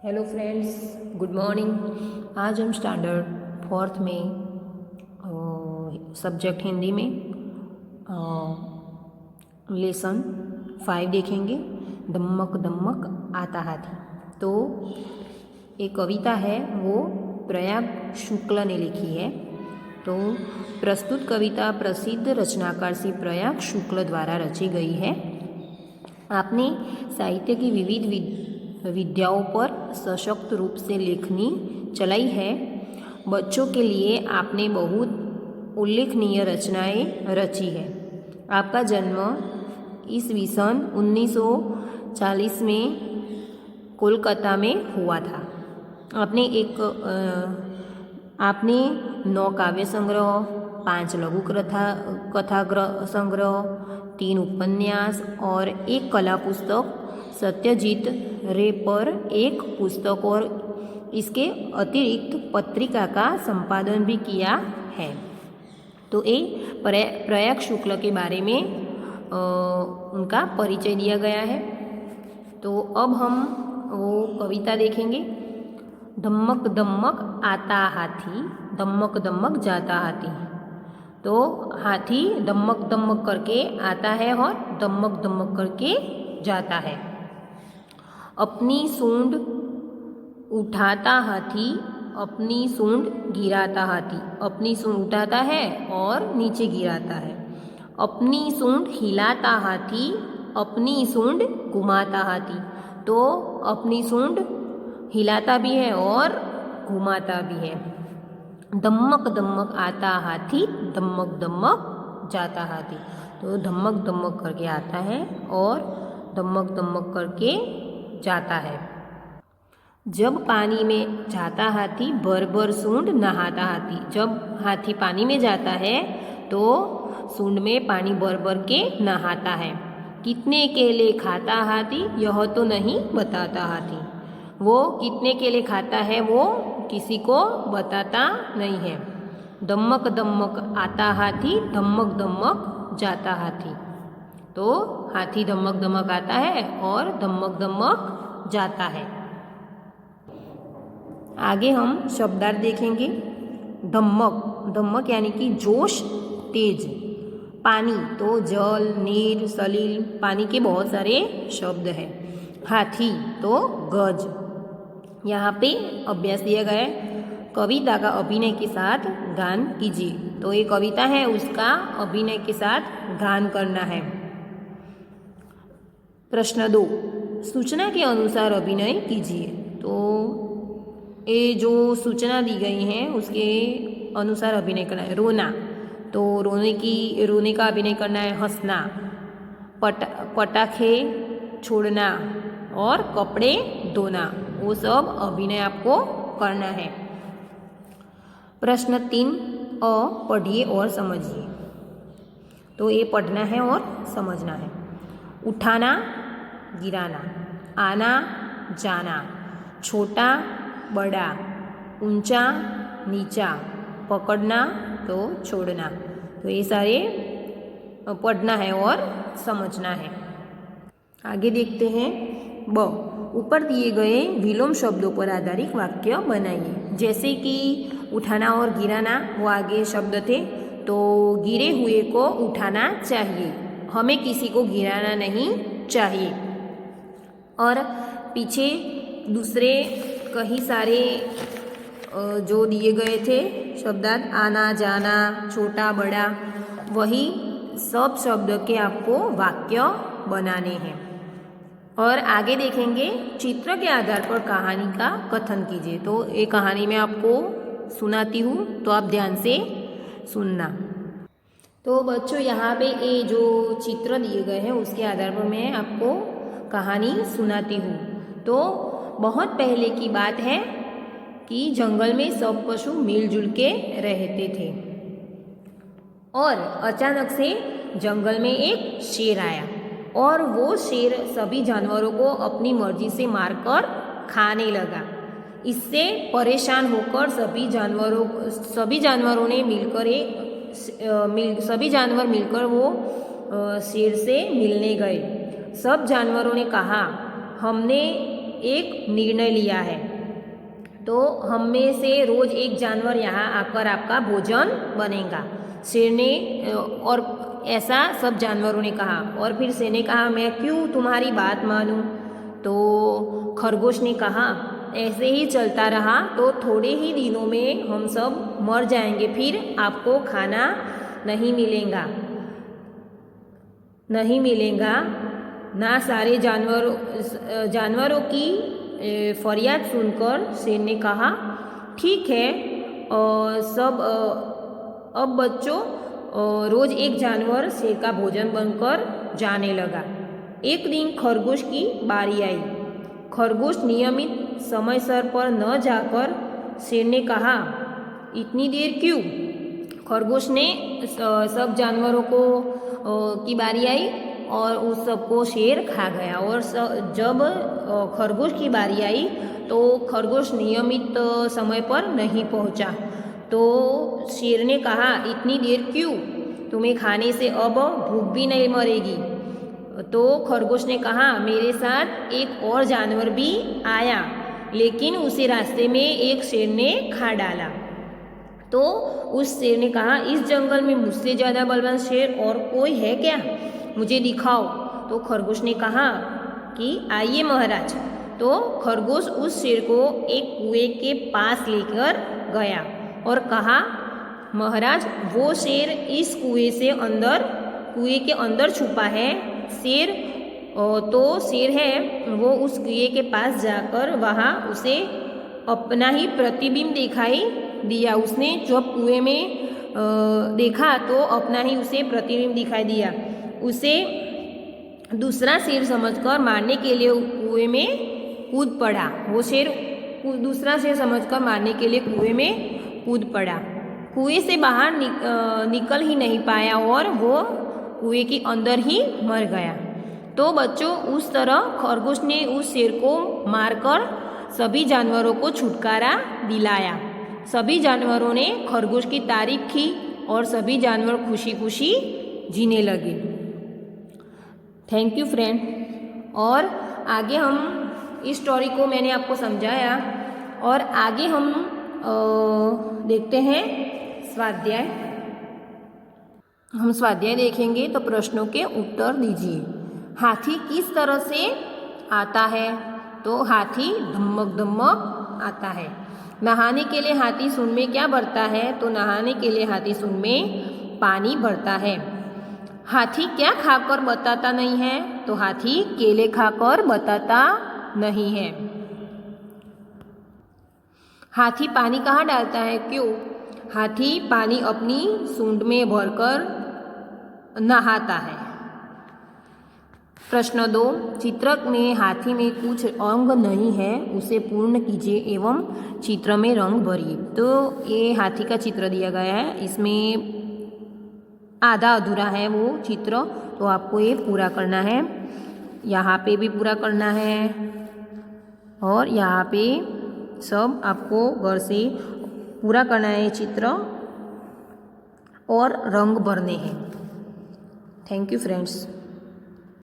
Hello friends, good morning. आज हम standard fourth में सब्जेक्ट हिंदी में लेसन 5 देखेंगे। दम्मक दम्मक आता हाथी। तो एक कविता है, वो प्रयाग शुक्ल ने लिखी है। तो प्रस्तुत कविता प्रसिद्ध रचनाकार श्री प्रयाग शुक्ल द्वारा रची गई है। आपने साहित्य की विविध विद्याओं पर सशक्त रूप से लेखनी चलाई है। बच्चों के लिए आपने बहुत उल्लेखनीय रचनाएं रची है। आपका जन्म ईस्वी सन 1940 में कोलकाता में हुआ था। आपने 9 काव्य संग्रह, 5 लघु कथा संग्रह, 3 उपन्यास और 1 कला पुस्तक, सत्यजीत रे पर 1 पुस्तक और इसके अतिरिक्त पत्रिका का संपादन भी किया है। तो ये प्रयाग शुक्ल के बारे में उनका परिचय दिया गया है। तो अब हम वो कविता देखेंगे। धम्मक दम्मक आता हाथी, दम्मक दम्मक जाता हाथी। तो हाथी दम्मक दम्मक करके आता है और दम्मक दम्मक करके जाता है। अपनी सूंड उठाता हाथी, अपनी सूंड गिराता हाथी। अपनी सूंड उठाता है और नीचे गिराता है। अपनी सूंड हिलाता हाथी, अपनी सूंड घुमाता हाथी। तो अपनी सूंड हिलाता भी है और घुमाता भी है। दम्मक दम्मक आता हाथी, दम्मक दम्मक जाता हाथी। तो धम्मक दम्मक करके आता है और दम्मक दम्मक करके जाता है। जब पानी में जाता हाथी, भर भर सूंड नहाता हाथी। जब हाथी पानी में जाता है तो सूंड में पानी भर भर के नहाता है। कितने केले खाता हाथी, यह तो नहीं बताता हाथी। वो कितने केले खाता है वो किसी को बताता नहीं है। दम्मक दम्मक आता हाथी, धम्मक दम्मक जाता हाथी। तो हाथी धम्मक दम्मक आता है और धम्मक दम्मक जाता है। आगे हम शब्दार्थ देखेंगे। धम्मक धम्मक यानी कि जोश, तेज। पानी तो जल, नीर, सलील, पानी के बहुत सारे शब्द हैं। हाथी तो गज। यहाँ पे अभ्यास दिया गया है, कविता का अभिनय के साथ गान कीजिए। तो ये कविता है, उसका अभिनय के साथ गान करना है। प्रश्न 2, सूचना के अनुसार अभिनय कीजिए। तो ये जो सूचना दी गई है उसके अनुसार अभिनय करना है। रोना, तो रोने का अभिनय करना है। हंसना, पटाखे छोड़ना और कपड़े धोना, वो सब अभिनय आपको करना है। प्रश्न 3, पढ़िए और समझिए। तो ये पढ़ना है और समझना है। उठाना, गिराना, आना जाना, छोटा बड़ा, ऊंचा नीचा, पकड़ना तो छोड़ना। तो ये सारे पढ़ना है और समझना है। आगे देखते हैं। ब, ऊपर दिए गए विलोम शब्दों पर आधारित वाक्य बनाइए। जैसे कि उठाना और गिराना, वो आगे शब्द थे। तो गिरे हुए को उठाना चाहिए, हमें किसी को गिराना नहीं चाहिए। और पीछे दूसरे कई सारे जो दिए गए थे शब्दार्थ, आना जाना, छोटा बड़ा, वही सब शब्द के आपको वाक्य बनाने हैं। और आगे देखेंगे, चित्र के आधार पर कहानी का कथन कीजिए। तो ये कहानी मैं आपको सुनाती हूँ, तो आप ध्यान से सुनना। तो बच्चों, यहाँ पे ये जो चित्र दिए गए हैं उसके आधार पर मैं आपको कहानी सुनाती हूँ। तो बहुत पहले की बात है कि जंगल में सब पशु मिलजुल के रहते थे और अचानक से जंगल में एक शेर आया और वो शेर सभी जानवरों को अपनी मर्जी से मारकर खाने लगा। इससे परेशान होकर सभी जानवरों ने सभी जानवर मिलकर वो शेर से मिलने गए। सब जानवरों ने कहा, हमने एक निर्णय लिया है। तो हम में से रोज एक जानवर यहाँ आकर आपका भोजन बनेगा। शेर ने और ऐसा सब जानवरों ने कहा। और फिर शेर ने कहा, मैं क्यों तुम्हारी बात मानूं? तो खरगोश ने कहा, ऐसे ही चलता रहा तो थोड़े ही दिनों में हम सब मर जाएंगे, फिर आपको खाना नहीं मिलेगा ना। सारे जानवरों की फरियाद सुनकर शेर ने कहा, ठीक है अब बच्चों, रोज एक जानवर शेर का भोजन बनकर जाने लगा। एक दिन खरगोश की बारी आई। खरगोश नियमित समयसर पर न जाकर शेर ने कहा, इतनी देर क्यों? खरगोश ने सब जानवरों को की बारी आई और उस सबको शेर खा गया। और जब खरगोश की बारी आई तो खरगोश नियमित समय पर नहीं पहुंचा। तो शेर ने कहा, इतनी देर क्यों? तुम्हें खाने से अब भूख भी नहीं मरेगी। तो खरगोश ने कहा, मेरे साथ एक और जानवर भी आया, लेकिन उसे रास्ते में एक शेर ने खा डाला। तो उस शेर ने कहा, इस जंगल में मुझसे ज़्यादा बलवान शेर और कोई है क्या? मुझे दिखाओ। तो खरगोश ने कहा कि आइए महाराज। तो खरगोश उस शेर को एक कुएं के पास लेकर गया और कहा, महाराज, वो शेर इस कुएं के अंदर छुपा है। शेर है, वो उस कुएं के पास जाकर वहाँ उसे अपना ही प्रतिबिंब दिखाई दिया। उसने जब कुएं में देखा तो अपना ही उसे प्रतिबिंब दिखाई दिया। उसे दूसरा शेर समझकर मारने के लिए कुएं में कूद पड़ा। वो शेर दूसरा शेर समझकर मारने के लिए कुएं में कूद पड़ा। कुएं से बाहर निकल ही नहीं पाया और वो कुएं के अंदर ही मर गया। तो बच्चों, उस तरह खरगोश ने उस शेर को मारकर सभी जानवरों को छुटकारा दिलाया। सभी जानवरों ने खरगोश की तारीफ की और सभी जानवर खुशी खुशी जीने लगे। Thank you friend. और आगे हम इस स्टोरी को मैंने आपको समझाया और आगे हम देखते हैं स्वाध्याय। हम स्वाध्याय देखेंगे तो प्रश्नों के उत्तर दीजिए। हाथी किस तरह से आता है? तो हाथी धमक धमक आता है। नहाने के लिए हाथी सूंड में क्या भरता है? तो नहाने के लिए हाथी सूंड में पानी भरता है। हाथी क्या खाकर बताता नहीं है? तो हाथी केले खाकर बताता नहीं है। हाथी पानी कहाँ डालता है? क्यों? हाथी पानी अपनी सूंड में भरकर नहाता है। प्रश्न 2, चित्र में हाथी में कुछ अंग नहीं है, उसे पूर्ण कीजिए एवं चित्र में रंग भरिए। तो ये हाथी का चित्र दिया गया है, इसमें आधा अधूरा है वो चित्र, तो आपको ये पूरा करना है। यहाँ पे भी पूरा करना है और यहाँ पे सब आपको घर से पूरा करना है चित्र और रंग भरने हैं। Thank you friends.